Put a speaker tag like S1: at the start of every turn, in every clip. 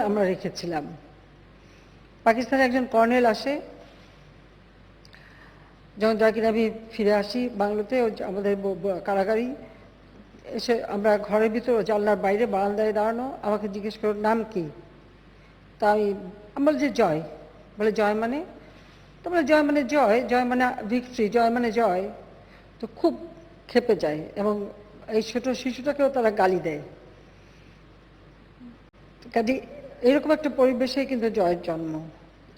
S1: আমরা রেখেছিলাম। পাকিস্তানে একজন কর্নেল আসে, যখন জাকির আমি ফিরে আসি বাংলাতে, আমাদের কারাগারি এসে আমরা ঘরের ভিতর জানলার বাইরে বারান্দায় দাঁড়ানো, আমাকে জিজ্ঞেস করো নাম কি। তাই আমরা যে জয়, বলে জয় মানে, তো বলে জয় মানে জয়, জয় মানে ভিক্টরি, জয় মানে জয়। তো খুব ক্ষেপে যায় এবং এই ছোট শিশুটাকেও তারা গালি দেয়। কাজে এরকম একটা পরিবেশে কিন্তু জয়ের জন্ম।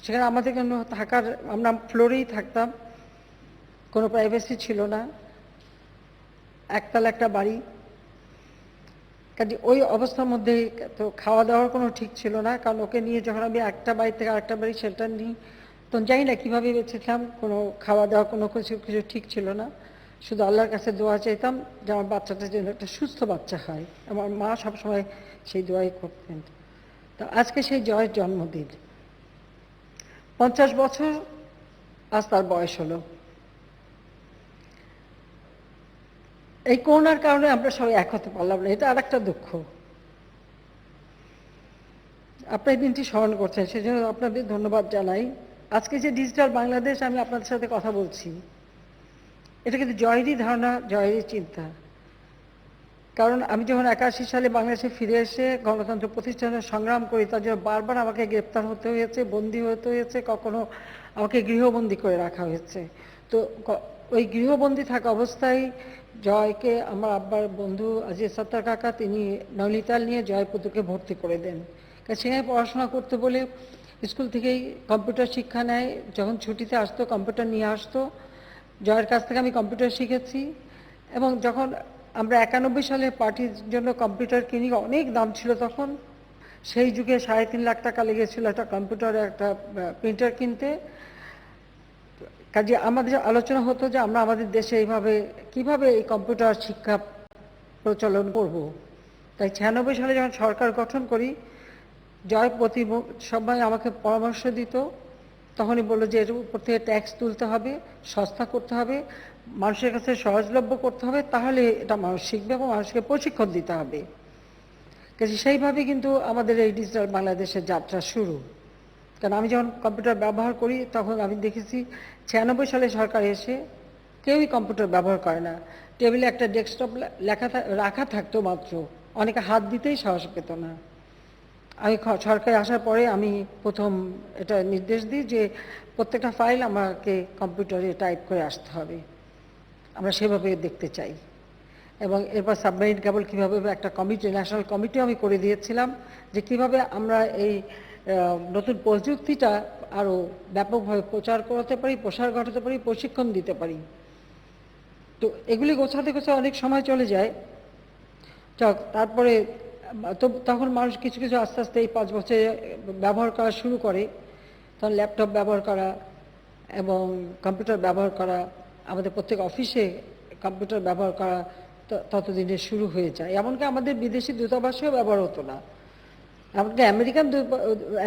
S1: সেখানে আমাদের কোনো থাকার, আমরা ফ্লোরেই থাকতাম, কোনো প্রাইভেসি ছিল না, একতলা একটা বাড়ি। কাজে ওই অবস্থার মধ্যে তো খাওয়া দাওয়ার কোনো ঠিক ছিল না, কারণ ওকে নিয়ে যখন আমি একটা বাড়ি থেকে আরেকটা বাড়ি শেল্টার নিই, তখন জানি না কীভাবে বেঁচেছিলাম, কোনো খাওয়া দাওয়া কোনো কিছু ঠিক ছিল না। শুধু আল্লাহর কাছে দোয়া চাইতাম যে আমার বাচ্চাটা যেন একটা সুস্থ বাচ্চা হয়। আমার মা সবসময় সেই দোয়াই করতেন। তো আজকে সেই জয়ের জন্মদিন, 50 বছর আজ তার বয়স হলো। এই করোনার কারণে আমরা সবাই এক হতে পারলাম না, এটা আর একটা দুঃখ। আপনার এই দিনটি স্মরণ করছেন, সেজন্য আপনাদের ধন্যবাদ জানাই। আজকে যে ডিজিটাল বাংলাদেশ আমি আপনাদের সাথে কথা বলছি, এটা কিন্তু জয়েরই ধারণা, জয়েরই চিন্তা। কারণ আমি যখন 81 সালে বাংলাদেশে ফিরে এসে গণতন্ত্র প্রতিষ্ঠানের সংগ্রাম করি, তার জন্য বারবার আমাকে গ্রেপ্তার হতে হয়েছে, বন্দী হতে হয়েছে, কখনো আমাকে গৃহবন্দী করে রাখা হয়েছে। তো ওই গৃহবন্দী থাকা অবস্থায় জয়কে আমার আব্বার বন্ধু আজিজ সত্তার কাকা, তিনি নলিতাল নিয়ে জয়পুতুকে ভর্তি করে দেন। সেখানে পড়াশোনা করতে বলে স্কুল থেকেই কম্পিউটার শিক্ষা নেয়। যখন ছুটিতে আসতো কম্পিউটার নিয়ে আসতো, জয়ের কাছ থেকে আমি কম্পিউটার শিখেছি। এবং যখন আমরা 91 সালে পার্টির জন্য কম্পিউটার কিনি, অনেক দাম ছিল তখন, সেই যুগে 3.5 লাখ টাকা লেগেছিল একটা কম্পিউটার, একটা প্রিন্টার কিনতে। কাজে আমাদের আলোচনা হতো যে আমরা আমাদের দেশে এইভাবে কিভাবে এই কম্পিউটার শিক্ষা প্রচলন করব। তাই 96 সালে যখন সরকার গঠন করি, জয় প্রতি সবাই আমাকে পরামর্শ দিত। তখনই বললো যে এর উপর থেকে ট্যাক্স তুলতে হবে, সস্তা করতে হবে, মানুষের কাছে সহজলভ্য করতে হবে, তাহলে এটা মানুষ শিখবে এবং মানুষকে প্রশিক্ষণ দিতে হবে। কাজে সেইভাবে কিন্তু আমাদের এই ডিজিটাল বাংলাদেশের যাত্রা শুরু। কারণ আমি যখন কম্পিউটার ব্যবহার করি তখন আমি দেখেছি 96 সালে সরকার এসে কেউই কম্পিউটার ব্যবহার করে না। টেবিলে একটা ডেস্কটপ রাখা থাকতো মাত্র, অনেকে হাত দিতেই সাহস পেত না। আমি সরকারে আসার পরে আমি প্রথম এটা নির্দেশ দিই যে প্রত্যেকটা ফাইল আমাকে কম্পিউটারে টাইপ করে আসতে হবে, আমরা সেভাবে দেখতে চাই। এবং এরপর সাবমেরিন কেবল কীভাবে, একটা কমিটি, ন্যাশনাল কমিটিও আমি করে দিয়েছিলাম যে কিভাবে আমরা এই নতুন প্রযুক্তিটা আরও ব্যাপকভাবে প্রচার করতে পারি, প্রসার ঘটাতে পারি, প্রশিক্ষণ দিতে পারি। তো এগুলি গোছাতে গোছাতে অনেক সময় চলে যায়। তারপরে তো তখন মানুষ কিছু কিছু আস্তে আস্তে এই 5 বছরে ব্যবহার করা শুরু করে। তখন ল্যাপটপ ব্যবহার করা এবং কম্পিউটার ব্যবহার করা, আমাদের প্রত্যেক অফিসে কম্পিউটার ব্যবহার করা ততদিনে শুরু হয়ে যায়। এমনকি আমাদের বিদেশি দূতাবাসেও ব্যবহার হতো না। এমনকি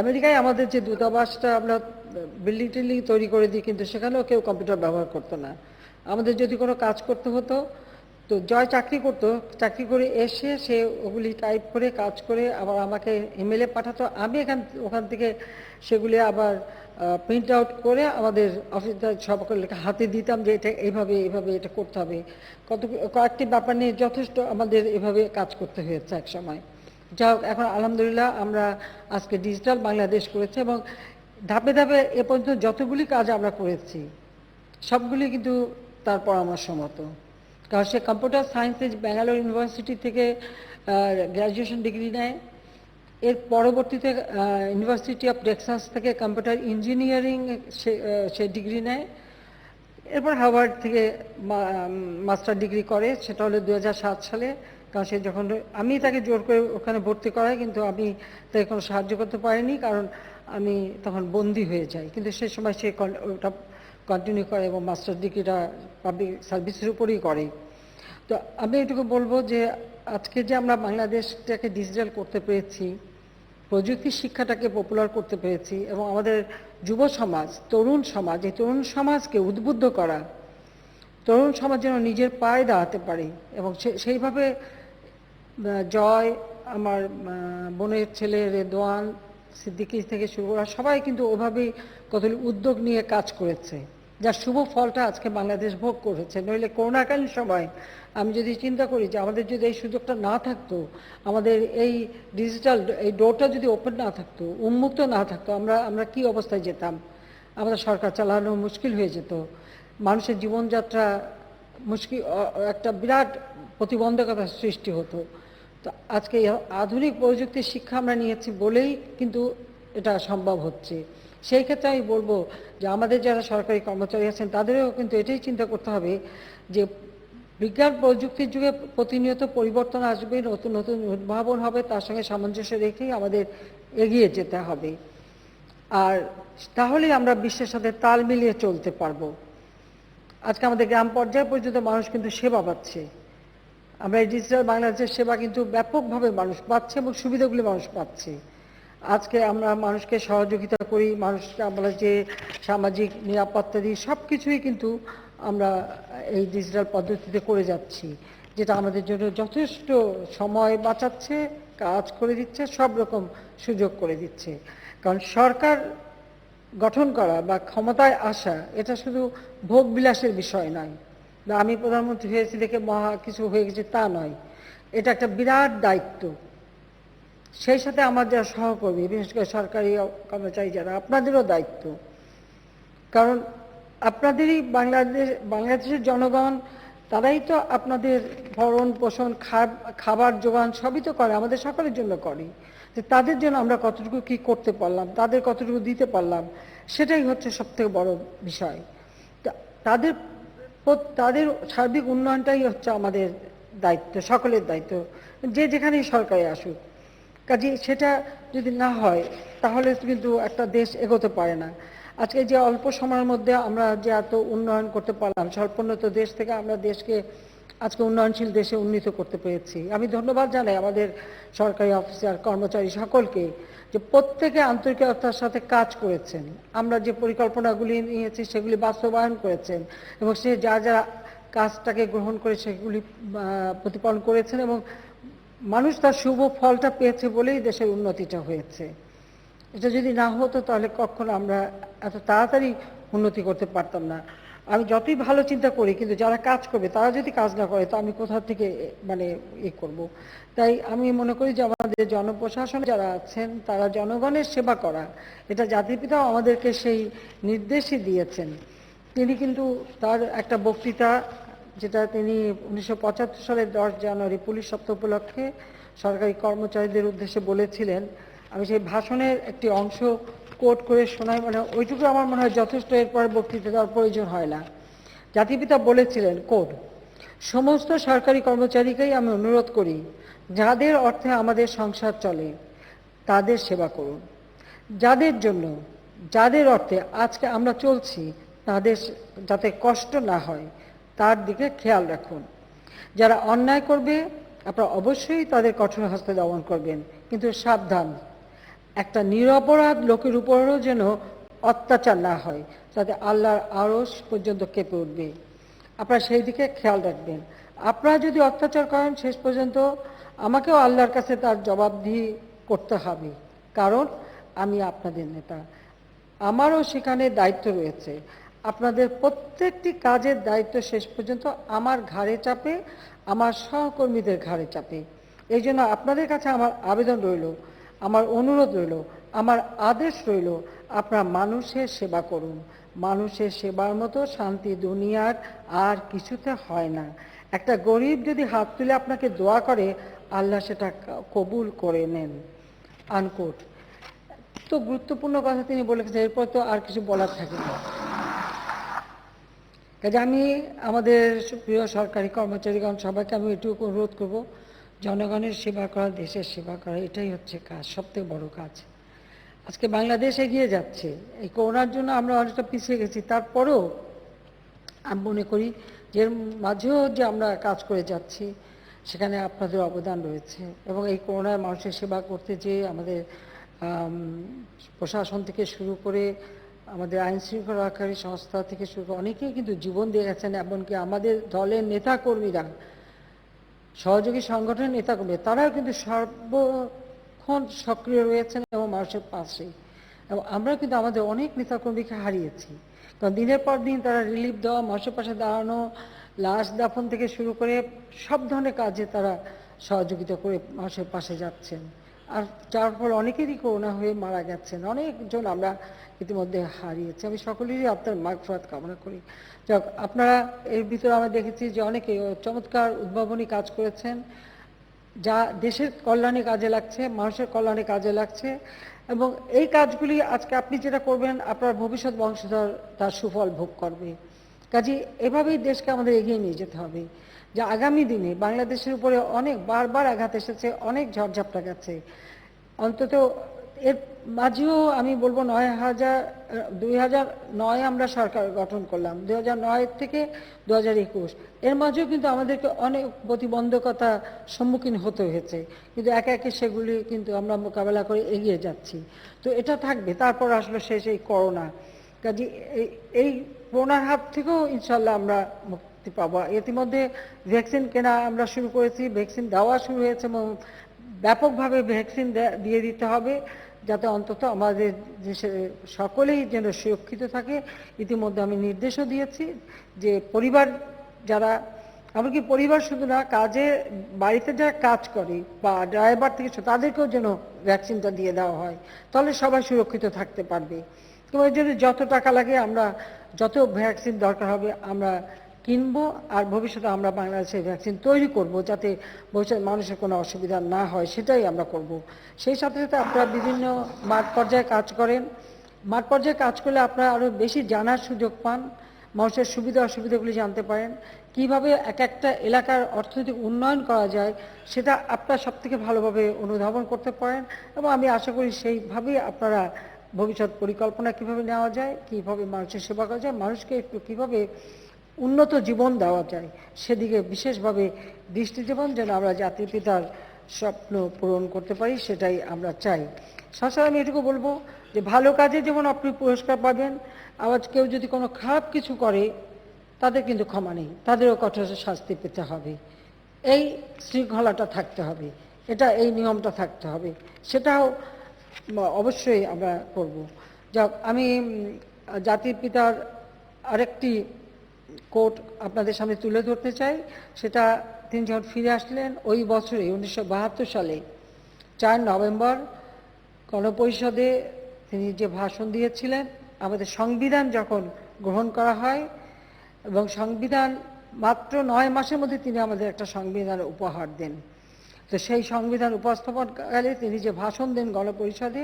S1: আমেরিকায় আমাদের যে দূতাবাসটা আমরা বিল্ডিং টিল্ডিং তৈরি করে দিই, কিন্তু সেখানেও কেউ কম্পিউটার ব্যবহার করতো না। আমাদের যদি কোনো কাজ করতে হতো, তো জয় চাকরি করতো, চাকরি করে এসে সে ওগুলি টাইপ করে কাজ করে আবার আমাকে ইমেলে পাঠাতো। আমি ওখান থেকে সেগুলি আবার প্রিন্ট আউট করে আমাদের অফিসার সকলকে হাতে দিতাম যে এটা এইভাবে এইভাবে এটা করতে হবে। কয়েকটি ব্যাপার নিয়ে যথেষ্ট আমাদের এভাবে কাজ করতে হয়েছে এক সময়। যা হোক, এখন আলহামদুলিল্লাহ আমরা আজকে ডিজিটাল বাংলাদেশ করেছি এবং ধাপে ধাপে এ পর্যন্ত যতগুলি কাজ আমরা করেছি সবগুলি কিন্তু তার পরামর্শ মতো। কারণ সে কম্পিউটার সায়েন্সে ব্যাঙ্গালোর ইউনিভার্সিটি থেকে গ্র্যাজুয়েশন ডিগ্রি নেয়। এর পরবর্তীতে ইউনিভার্সিটি অফ টেক্সাস থেকে কম্পিউটার ইঞ্জিনিয়ারিং সে ডিগ্রি নেয়। এরপর হার্ভার্ড থেকে মাস্টার ডিগ্রি করে, সেটা হলো 2007 সালে। কারণ সে যখন, আমি তাকে জোর করে ওখানে ভর্তি করাই, কিন্তু আমি তাকে কোনো সাহায্য করতে পারিনি, কারণ আমি তখন বন্দী হয়ে যাই। কিন্তু সে সময় সে ওটা কন্টিনিউ করে এবং মাস্টার ডিগ্রিটা পাবলিক সার্ভিসের উপরেই করে। তো আমি এটুকু বলবো যে আজকে যে আমরা বাংলাদেশটাকে ডিজিটাল করতে পেরেছি, প্রযুক্তি শিক্ষাটাকে পপুলার করতে পেরেছি এবং আমাদের যুব সমাজ, তরুণ সমাজ, এই তরুণ সমাজকে উদ্বুদ্ধ করা, তরুণ সমাজ যেন নিজের পায়ে দাঁড়াতে পারে। এবং সেইভাবে জয়, আমার বোনের ছেলে রেদওয়ান, সিদ্দিকী থেকে শুরু করা সবাই কিন্তু ওভাবেই কতগুলি উদ্যোগ নিয়ে কাজ করেছে, যার শুভ ফলটা আজকে বাংলাদেশ ভোগ করেছে। নইলে করোনাকালীন সময় আমি যদি চিন্তা করি যে আমাদের যদি এই সুযোগটা না থাকতো, আমাদের এই ডিজিটাল এই ডোরটা যদি ওপেন না থাকতো, উন্মুক্ত না থাকতো, আমরা কি অবস্থায় যেতাম? আমাদের সরকার চালানো মুশকিল হয়ে যেত, মানুষের জীবনযাত্রা মুশকিল, একটা বিরাট প্রতিবন্ধকতা সৃষ্টি হতো। তো আজকে আধুনিক প্রযুক্তির শিক্ষা আমরা নিয়েছি বলেই কিন্তু এটা সম্ভব হচ্ছে। সেই ক্ষেত্রে আমি বলবো যে আমাদের যারা সরকারি কর্মচারী আছেন তাদেরও কিন্তু এটাই চিন্তা করতে হবে যে বিজ্ঞান প্রযুক্তির যুগে প্রতিনিয়ত পরিবর্তন আসবে, নতুন নতুন উদ্ভাবন হবে, তার সঙ্গে সামঞ্জস্য রেখেই আমাদের এগিয়ে যেতে হবে। আর তাহলেই আমরা বিশ্বের সাথে তাল মিলিয়ে চলতে পারবো। আজকে আমাদের গ্রাম পর্যায় পর্যন্ত মানুষ কিন্তু সেবা পাচ্ছে। আমরা এই ডিজিটাল বাংলাদেশের সেবা কিন্তু ব্যাপকভাবে মানুষ পাচ্ছে এবং সুবিধাগুলি মানুষ পাচ্ছে। আজকে আমরা মানুষকে সহযোগিতা করি, মানুষকে আমরা যে সামাজিক নিরাপত্তা দিই, সব কিছুই কিন্তু আমরা এই ডিজিটাল পদ্ধতিতে করে যাচ্ছি, যেটা আমাদের জন্য যথেষ্ট সময় বাঁচাচ্ছে, কাজ করে দিচ্ছে, সব রকম সুযোগ করে দিচ্ছে। কারণ সরকার গঠন করা বা ক্ষমতায় আসা এটা শুধু ভোগ বিলাসের বিষয় নয়, বা আমি প্রধানমন্ত্রী হয়েছি দেখে মহা কিছু হয়ে গেছে তা নয়। এটা একটা বিরাট দায়িত্ব। সেই সাথে আমার যারা সহকর্মী, বিশেষ করে সরকারি কর্মচারী যারা, আপনাদেরও দায়িত্ব। কারণ আপনাদেরই বাংলাদেশের জনগণ, তারাই তো আপনাদের ভরণ পোষণ, খাবার জোগান সবই তো করে, আমাদের সকলের জন্য করে। যে তাদের জন্য আমরা কতটুকু কি করতে পারলাম, তাদের কতটুকু দিতে পারলাম, সেটাই হচ্ছে সবথেকে বড় বিষয়। তাদের তাদের সার্বিক উন্নয়নটাই হচ্ছে আমাদের দায়িত্ব, সকলের দায়িত্ব, যে যেখানেই সরকারে আসুক। কাজে সেটা যদি না হয় তাহলে কিন্তু একটা দেশ এগোতে পারে না। আজকে যে অল্প সময়ের মধ্যে আমরা যে এত উন্নয়ন করতে পারলাম, স্বল্পোন্নত দেশ থেকে আমরা দেশকে আজকে উন্নয়নশীল দেশে উন্নীত করতে পেরেছি। আমি ধন্যবাদ জানাই আমাদের সরকারি অফিসার কর্মচারী সকলকে, যে প্রত্যেকে আন্তরিকতার সাথে কাজ করেছেন। আমরা যে পরিকল্পনাগুলি নিয়েছি সেগুলি বাস্তবায়ন করেছেন, এবং সে যা কাজটাকে গ্রহণ করে সেগুলি প্রতিপালন করেছেন, এবং মানুষ তার শুভ ফলটা পেয়েছে বলেই দেশের উন্নতিটা হয়েছে। এটা যদি না হতো তাহলে কখনো আমরা এত তাড়াতাড়ি উন্নতি করতে পারতাম না। আমি যতই ভালো চিন্তা করি, কিন্তু যারা কাজ করবে তারা যদি কাজ না করে তো আমি কোথা থেকে করব। তাই আমি মনে করি যে আমাদের জনপ্রশাসন যারা আছেন তারা জনগণের সেবা করা, এটা জাতির পিতাও আমাদেরকে সেই নির্দেশই দিয়েছেন। তিনি কিন্তু তার একটা বক্তৃতা, যেটা তিনি 1975 সালের 10 জানুয়ারি পুলিশ সপ্তাহ উপলক্ষে সরকারি কর্মচারীদের উদ্দেশ্যে বলেছিলেন। আমি সেই ভাষণের একটি অংশ কোট করে শোনাই, মানে ওইটুকু আমার মনে হয় যথেষ্ট, এরপর বক্তৃতা দেওয়ার প্রয়োজন হয় না। জাতিপিতা বলেছিলেন, কোট, সমস্ত সরকারি কর্মচারীকেই আমি অনুরোধ করি, যাদের অর্থে আমাদের সংসার চলে তাদের সেবা করুন। যাদের জন্য, যাদের অর্থে আজকে আমরা চলছি, তাদের যাতে কষ্ট না হয় তার দিকে খেয়াল রাখুন। যারা অন্যায় করবে আপনারা অবশ্যই তাদের কঠোর হস্তে দমন করবেন, কিন্তু সাবধান, একটা নিরপরাধ লোকের উপরও যেন অত্যাচার না হয়, যাতে আল্লাহর আরশ পর্যন্ত কেঁপে উঠবে। আপনারা সেই দিকে খেয়াল রাখবেন। আপনারা যদি অত্যাচার করেন, শেষ পর্যন্ত আমাকেও আল্লাহর কাছে তার জবাবদিহি করতে হবে, কারণ আমি আপনাদের নেতা, আমারও সেখানে দায়িত্ব রয়েছে। আপনাদের প্রত্যেকটি কাজের দায়িত্ব শেষ পর্যন্ত আমার ঘাড়ে চাপে, আমার সহকর্মীদের ঘাড়ে চাপে। এই জন্য আপনাদের কাছে আমার আবেদন রইল, আমার অনুরোধ রইল, আমার আদেশ রইল, আপনারা মানুষের সেবা করুন। মানুষের সেবার মতো শান্তি দুনিয়ার আর কিছুতে হয় না। একটা গরিব যদি হাত তুলে আপনাকে দোয়া করে, আল্লাহ সেটা কবুল করে নেন। আনকোট। তো গুরুত্বপূর্ণ কথা তিনি বলেছেন, এরপর তো আর কিছু বলার থাকে না। কাজে আমি আমাদের প্রিয় সরকারি কর্মচারীগণ সবাইকে আমি এটুকু অনুরোধ করব, জনগণের সেবা করা, দেশের সেবা করা, এটাই হচ্ছে কাজ, সবথেকে বড় কাজ। আজকে বাংলাদেশ এগিয়ে যাচ্ছে। এই করোনার জন্য আমরা অনেকটা পিছিয়ে গেছি, তারপরেও আমি মনে করি যে মাঝেও যে আমরা কাজ করে যাচ্ছি, সেখানে আপনাদের অবদান রয়েছে। এবং এই করোনায় মানুষের সেবা করতে যে আমাদের প্রশাসন থেকে শুরু করে আমাদের আইন শৃঙ্খলা রক্ষাকারী সংস্থা থেকে শুরু করে অনেকেই কিন্তু জীবন দিয়ে গেছেন। এমনকি আমাদের দলের নেতাকর্মীরা, সহযোগী সংগঠনের নেতাকর্মী, তারাও কিন্তু সারাক্ষণ সক্রিয় রয়েছেন এবং মানুষের পাশে। এবং আমরা কিন্তু আমাদের অনেক নেতাকর্মীকে হারিয়েছি, কারণ দিনের পর দিন তারা রিলিফ দেওয়া, মানুষের পাশে দাঁড়ানো, লাশ দাফন থেকে শুরু করে সব ধরনের কাজে তারা সহযোগিতা করে মানুষের পাশে যাচ্ছেন। আর যার ফলে অনেকেরই করোনা হয়ে মারা গেছেন, অনেকজন আমরা ইতিমধ্যে হারিয়েছি। আমি সকলেরই আপনার মাগফিরাত কামনা করি। যাক, আপনারা এর ভিতরে আমরা দেখেছি যে অনেকে চমৎকার উদ্ভাবনী কাজ করেছেন, যা দেশের কল্যাণে কাজে লাগছে, মানুষের কল্যাণে কাজে লাগছে। এবং এই কাজগুলি আজকে আপনি যেটা করবেন, আপনার ভবিষ্যৎ বংশধর তার সুফল ভোগ করবে। কাজে এভাবেই দেশকে আমাদের এগিয়ে নিয়ে যেতে হবে, যে আগামী দিনে বাংলাদেশের উপরে অনেক বারবার আঘাত এসেছে, অনেক ঝড়ঝাপটা গেছে। অন্তত এর মাঝেও আমি বলবো 2009 আমরা সরকার গঠন করলাম, 2009 থেকে 2021, এর মাঝেও কিন্তু আমাদেরকে অনেক প্রতিবন্ধকতা সম্মুখীন হতে হয়েছে, কিন্তু একে একে সেগুলি কিন্তু আমরা মোকাবেলা করে এগিয়ে যাচ্ছি। তো এটা থাকবে। তারপর আসলে শেষ এই করোনা। কাজে এই করোনার হাত থেকেও ইনশাল্লাহ আমরা মুক্তি পাবো। ইতিমধ্যে ভ্যাকসিন কেনা আমরা শুরু করেছি, ভ্যাকসিন দেওয়া শুরু হয়েছে এবং ব্যাপকভাবে ভ্যাকসিন দিয়ে দিতে হবে, যাতে অন্তত আমাদের দেশের সকলেই যেন সুরক্ষিত থাকে। ইতিমধ্যে আমি নির্দেশও দিয়েছি যে পরিবার যারা, এমনকি পরিবার শুধু না, কাজে বাড়িতে যারা কাজ করে বা ড্রাইভার থেকে তাদেরকেও যেন ভ্যাকসিনটা দিয়ে দেওয়া হয়, তাহলে সবাই সুরক্ষিত থাকতে পারবে। তো ওই জন্য যত টাকা লাগে, আমরা যত ভ্যাকসিন দরকার হবে আমরা কিনবো, আর ভবিষ্যতে আমরা বাংলাদেশে ভ্যাকসিন তৈরি করব, যাতে ভবিষ্যতে মানুষের কোনো অসুবিধা না হয়, সেটাই আমরা করব। সেই সাথে সাথে আপনারা বিভিন্ন মাঠ পর্যায়ে কাজ করেন। মাঠ পর্যায়ে কাজ করলে আপনারা আরও বেশি জানার সুযোগ পান, মানুষের সুবিধা অসুবিধাগুলি জানতে পারেন, কিভাবে এক একটা এলাকার অর্থনৈতিক উন্নয়ন করা যায় সেটা আপনারা সবথেকে ভালোভাবে অনুধাবন করতে পারেন। এবং আমি আশা করি সেইভাবেই আপনারা ভবিষ্যৎ পরিকল্পনা কিভাবে নেওয়া যায়, কিভাবে মানুষের সেবা করা যায়, মানুষকে একটু কীভাবে উন্নত জীবন দেওয়া যায় সেদিকে বিশেষভাবে দৃষ্টি দেবেন, যেন আমরা জাতির পিতার স্বপ্ন পূরণ করতে পারি, সেটাই আমরা চাই। সাথে আমি এটুকু বলবো যে ভালো কাজে যেমন আপনি পুরস্কার পাবেন, আবার কেউ যদি কোনো খারাপ কিছু করে তাদের কিন্তু ক্ষমা নেই, তাদেরও কঠোর শাস্তি পেতে হবে। এই শৃঙ্খলাটা থাকতে হবে, এই নিয়মটা থাকতে হবে, সেটাও অবশ্যই আমরা করব। যাক, আমি জাতির পিতার আরেকটি কোট আপনাদের সামনে তুলে ধরতে চাই। সেটা তিনি যখন ফিরে আসলেন ওই বছরে 1972 সালে 4 নভেম্বর গণপরিষদে তিনি যে ভাষণ দিয়েছিলেন, আমাদের সংবিধান যখন গ্রহণ করা হয় এবং সংবিধান মাত্র 9 মাসের মধ্যে তিনি আমাদের একটা সংবিধান উপহার দেন। তো সেই সংবিধান উপস্থাপনকালে তিনি যে ভাষণ দেন গণপরিষদে,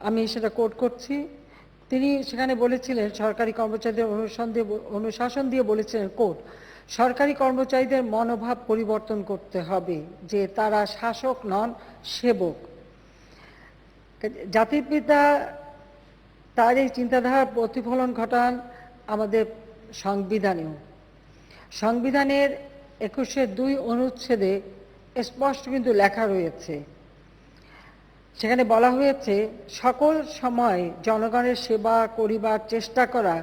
S1: আমি সেটা কোট করছি। তিনি সেখানে বলেছিলেন, সরকারি কর্মচারীদের অনুশাসন দিয়ে বলেছিলেন, কোট, সরকারি কর্মচারীদের মনোভাব পরিবর্তন করতে হবে যে তারা শাসক নন, সেবক। জাতির পিতা তার এই চিন্তাধারার প্রতিফলন ঘটান আমাদের সংবিধানেও। সংবিধানের 21-2 অনুচ্ছেদে স্পষ্ট কিন্তু লেখা রয়েছে, সেখানে বলা হয়েছে, সকল সময় জনগণের সেবা করিবার চেষ্টা করা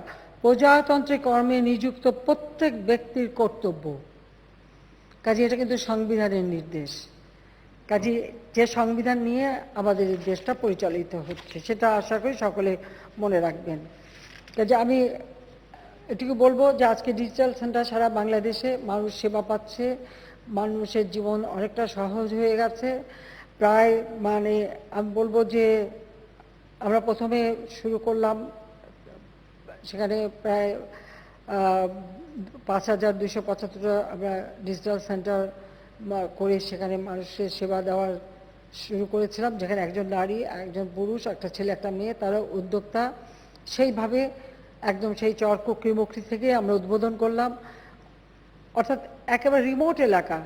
S1: প্রজাতন্ত্রের কর্মে নিযুক্ত প্রত্যেক ব্যক্তির কর্তব্য। কাজে এটা কিন্তু সংবিধানের নির্দেশ। কাজে যে সংবিধান নিয়ে আমাদের দেশটা পরিচালিত হচ্ছে, সেটা আশা করি সকলে মনে রাখবেন। কাজে আমি এটুকু বলবো যে আজকে ডিজিটাল সেন্টার সারা বাংলাদেশে মানুষ সেবা পাচ্ছে, মানুষের জীবন অনেকটা সহজ হয়ে গেছে। প্রায় আমি বলবো যে আমরা প্রথমে শুরু করলাম, সেখানে প্রায় 5275টা আমরা ডিজিটাল সেন্টার করে সেখানে মানুষের সেবা দেওয়ার শুরু করেছিলাম, যেখানে একজন নারী, একজন পুরুষ, একটা ছেলে, একটা মেয়ে, তারা উদ্যোক্তা। সেইভাবে একদম সেই চরকুকরিমুখী থেকে আমরা উদ্বোধন করলাম। অর্থাৎ একেবারে রিমোট এলাকা,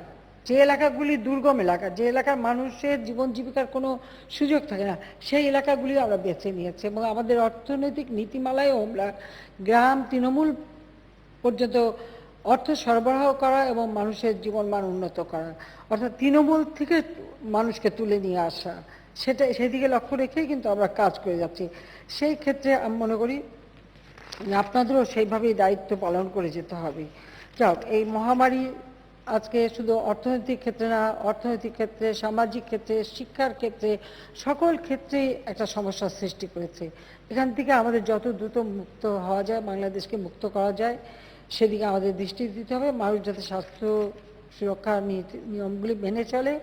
S1: যে এলাকাগুলি দুর্গম এলাকা, যে এলাকার মানুষের জীবন জীবিকার কোনো সুযোগ থাকে না, সেই এলাকাগুলি আমরা বেছে নিয়েছি। এবং আমাদের অর্থনৈতিক নীতিমালায়ও আমরা গ্রাম তৃণমূল পর্যন্ত অর্থ সরবরাহ করা এবং মানুষের জীবনমান উন্নত করা, অর্থাৎ তৃণমূল থেকে মানুষকে তুলে নিয়ে আসা, সেদিকে লক্ষ্য রেখেই কিন্তু আমরা কাজ করে যাচ্ছি। সেই ক্ষেত্রে আমি মনে করি আপনাদেরও সেইভাবেই দায়িত্ব পালন করে যেতে হবে। যাক, এই মহামারী আজকে শুধু অর্থনৈতিক ক্ষেত্রে না, অর্থনৈতিক ক্ষেত্রে, সামাজিক ক্ষেত্রে, শিক্ষার ক্ষেত্রে, সকল ক্ষেত্রেই একটা সমস্যার সৃষ্টি করেছে। এখান থেকে আমাদের যত দ্রুত মুক্ত হওয়া যায়, বাংলাদেশকে মুক্ত করা যায়, সেদিকে আমাদের দৃষ্টি দিতে হবে। মানুষ যাতে স্বাস্থ্য সুরক্ষার নিয়মগুলি মেনে চলে,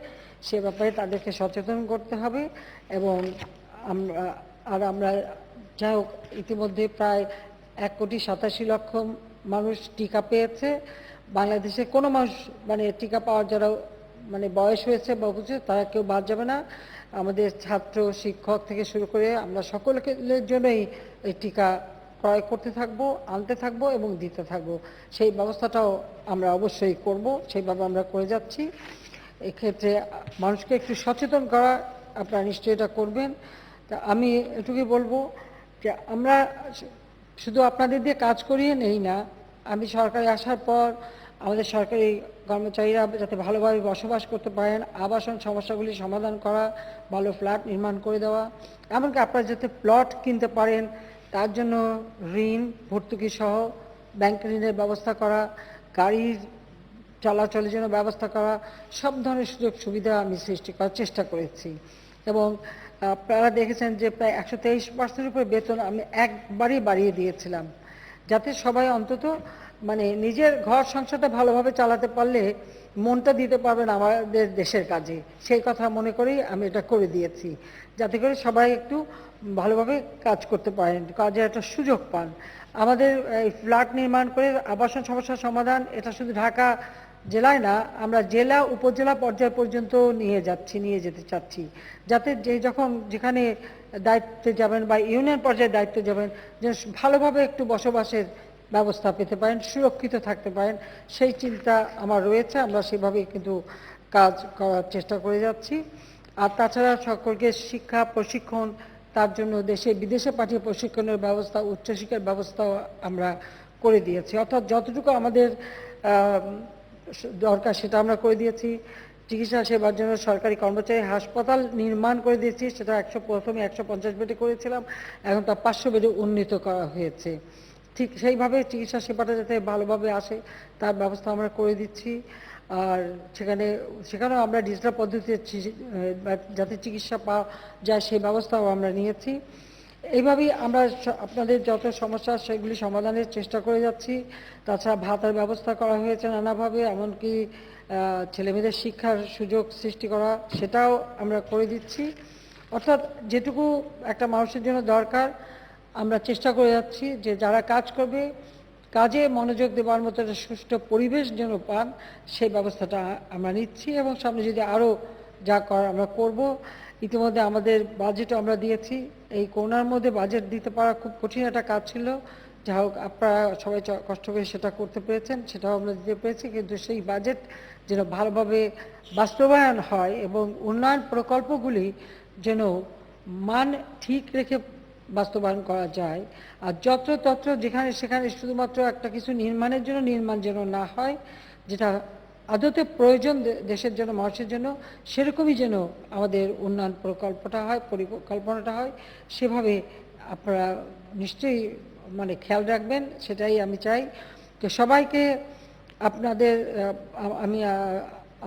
S1: সে ব্যাপারে তাদেরকে সচেতন করতে হবে। এবং আমরা যাই হোক, ইতিমধ্যে প্রায় 1,87,00,000 মানুষ টিকা পেয়েছে। বাংলাদেশে কোনো মানুষ মানে টিকা পাওয়ার যারা মানে বয়স হয়েছে বা বুঝে তারা কেউ বাদ যাবে না। আমাদের ছাত্র শিক্ষক থেকে শুরু করে আমরা সকলের জন্যই এই টিকা ক্রয় করতে থাকবো, আনতে থাকবো এবং দিতে থাকবো। সেই ব্যবস্থাটাও আমরা অবশ্যই করব, সেইভাবে আমরা করে যাচ্ছি। এক্ষেত্রে মানুষকে একটু সচেতন করা, আপনারা নিশ্চয়ই এটা করবেন। তা আমি এটুকুই বলবো যে আমরা শুধু আপনাদের দিয়ে কাজ করিয়ে নেই না। আমি সরকারে আসার পর আমাদের সরকারি কর্মচারীরা যাতে ভালোভাবে বসবাস করতে পারেন, আবাসন সমস্যাগুলি সমাধান করা, ভালো ফ্ল্যাট নির্মাণ করে দেওয়া, এমনকি আপনারা যাতে প্লট কিনতে পারেন তার জন্য ঋণ ভর্তুকি সহ ব্যাংক ঋণের ব্যবস্থা করা, গাড়ির চলাচলের জন্য ব্যবস্থা করা, সব ধরনের সুযোগ সুবিধা আমি সৃষ্টি করার চেষ্টা করেছি। এবং আপনারা দেখেছেন যে প্রায় 123% উপরে বেতন আমি একবারই বাড়িয়ে দিয়েছিলাম, যাতে সবাই অন্তত মানে নিজের ঘর সংসারটা ভালোভাবে চালাতে পারলে মনটা দিতে পারবেন আমাদের দেশের কাজে। সেই কথা মনে করেই আমি এটা করে দিয়েছি, যাতে করে সবাই একটু ভালোভাবে কাজ করতে পারেন, কাজের একটা সুযোগ পান। আমাদের এই ফ্ল্যাট নির্মাণ করে আবাসন সমস্যার সমাধান, এটা শুধু ঢাকা জেলায় না, আমরা জেলা উপজেলা পর্যায় পর্যন্ত নিয়ে যেতে চাচ্ছি, যাতে যখন যেখানে দায়িত্বে যাবেন বা ইউনিয়ন পর্যায়ে দায়িত্বে যাবেন, যেন ভালোভাবে একটু বসবাসের ব্যবস্থা পেতে পারেন, সুরক্ষিত থাকতে পারেন, সেই চিন্তা আমার রয়েছে। আমরা সেভাবেই কিন্তু কাজ করার চেষ্টা করে যাচ্ছি। আর তাছাড়া সকলকে শিক্ষা প্রশিক্ষণ, তার জন্য দেশে বিদেশে পাঠিয়ে প্রশিক্ষণের ব্যবস্থা, উচ্চশিক্ষার ব্যবস্থাও আমরা করে দিয়েছি। অর্থাৎ যতটুকু আমাদের দরকার সেটা আমরা করে দিয়েছি। চিকিৎসা সেবার জন্য সরকারি কর্মচারী হাসপাতাল নির্মাণ করে দিয়েছি, সেটা প্রথমে 150 বেডে করেছিলাম, এখন তা 500 বেডে উন্নীত করা হয়েছে। ঠিক সেইভাবে চিকিৎসা সেবাটা যাতে ভালোভাবে আসে তার ব্যবস্থা আমরা করে দিচ্ছি। আর সেখানেও আমরা ডিজিটাল পদ্ধতিতে যাতে চিকিৎসা পাওয়া যায় সেই ব্যবস্থাও আমরা নিয়েছি। এইভাবেই আমরা আপনাদের যত সমস্যা সেগুলি সমাধানের চেষ্টা করে যাচ্ছি। তাছাড়া ভাতার ব্যবস্থা করা হয়েছে নানাভাবে, এমনকি ছেলেমেয়েদের শিক্ষার সুযোগ সৃষ্টি করা, সেটাও আমরা করে দিচ্ছি। অর্থাৎ যেটুকু একটা মানুষের জন্য দরকার আমরা চেষ্টা করে যাচ্ছি যে যারা কাজ করবে কাজে মনোযোগ দেওয়ার মতো একটা সুষ্ঠু পরিবেশ যেন পান, সেই ব্যবস্থাটা আমরা নিচ্ছি। এবং সামনে যদি আরও যা করার আমরা করব। ইতিমধ্যে আমাদের বাজেটও আমরা দিয়েছি। এই করোনার মধ্যে বাজেট দিতে পারা খুব কঠিন একটা কাজ ছিল, যা হোক আপনারা সবাই কষ্ট করে সেটা করতে পেরেছেন, সেটাও আমরা দিতে পেরেছি। কিন্তু সেই বাজেট যেন ভালোভাবে বাস্তবায়ন হয় এবং উন্নয়ন প্রকল্পগুলি যেন মান ঠিক রেখে বাস্তবায়ন করা যায়। আর যত্রতত্র যেখানে সেখানে শুধুমাত্র একটা কিছু নির্মাণের জন্য নির্মাণ যেন না হয়, যেটা আদতে প্রয়োজন দেশের জন্য, মানুষের জন্য, সেরকমই যেন আমাদের উন্নয়ন প্রকল্পটা হয়, পরিকল্পনাটা হয়। সেভাবে আপনারা নিশ্চয়ই মানে খেয়াল রাখবেন, সেটাই আমি চাই। তো সবাইকে আপনাদের আমি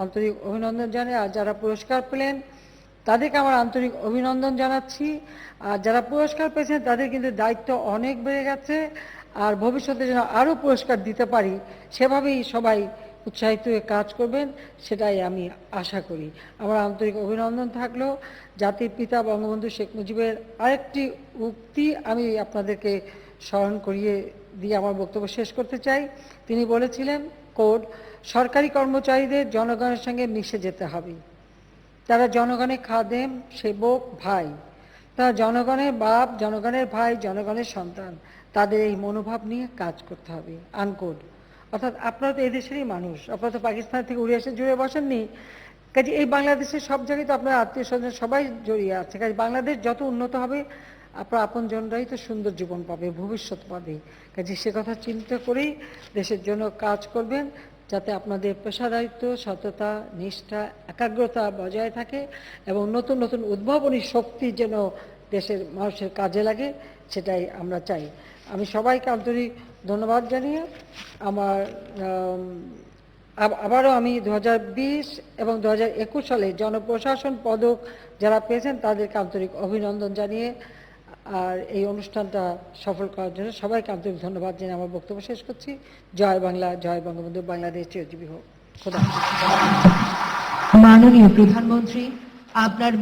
S1: আন্তরিক অভিনন্দন জানাই। আর যারা পুরস্কার পেলেন তাদেরকে আমার আন্তরিক অভিনন্দন জানাচ্ছি। আর যারা পুরস্কার পেয়েছেন তাদের কিন্তু দায়িত্ব অনেক বেড়ে গেছে, আর ভবিষ্যতে যেন আরও পুরস্কার দিতে পারি সেভাবেই সবাই উৎসাহিত হয়ে কাজ করবেন, সেটাই আমি আশা করি। আমার আন্তরিক অভিনন্দন থাকলো। জাতির পিতা বঙ্গবন্ধু শেখ মুজিবের আরেকটি উক্তি আমি আপনাদেরকে স্মরণ করিয়ে দিয়ে আমার বক্তব্য শেষ করতে চাই। তিনি বলেছিলেন, কোড, সরকারি কর্মচারীদের জনগণের সঙ্গে মিশে যেতে হবে। তারা জনগণের খাদেম, সেবক, ভাই। তারা জনগণের বাপ, জনগণের ভাই, জনগণের সন্তান। তাদের এই মনোভাব নিয়ে কাজ করতে হবে। আনকোড। অর্থাৎ আপনারা তো এই দেশেরই মানুষ, আপনারা তো পাকিস্তান থেকে উড়ে এসে জুড়ে বসেননি। কাজে এই বাংলাদেশের সব জায়গায় তো আপনার আত্মীয় স্বজন সবাই জড়িয়ে আছে। কাজে বাংলাদেশ যত উন্নত হবে আপনার আপনজনরাই তো সুন্দর জীবন পাবে, ভবিষ্যৎ পাবে। কাজে সে কথা চিন্তা করেই দেশের জন্য কাজ করবেন, যাতে আপনাদের পেশাদারিত্ব, সততা, নিষ্ঠা, একাগ্রতা বজায় থাকে এবং নতুন নতুন উদ্ভাবনী শক্তি যেন দেশের মানুষের কাজে লাগে, সেটাই আমরা চাই। আমি সবাইকে আন্তরিক ধন্যবাদ জানিয়ে আমার আবারও আমি 2020 এবং 2021 সালে জনপ্রশাসন পদক যারা পেয়েছেন তাদেরকে আন্তরিক অভিনন্দন জানিয়ে আর এই অনুষ্ঠানটা সফল করার জন্য সবাইকে আন্তরিক ধন্যবাদ জানিয়ে আমার বক্তব্য শেষ করছি। জয় বাংলা, জয় বঙ্গবন্ধু, বাংলাদেশ চিরজীবী হোক। খোদা।
S2: মাননীয় প্রধানমন্ত্রী, আপনার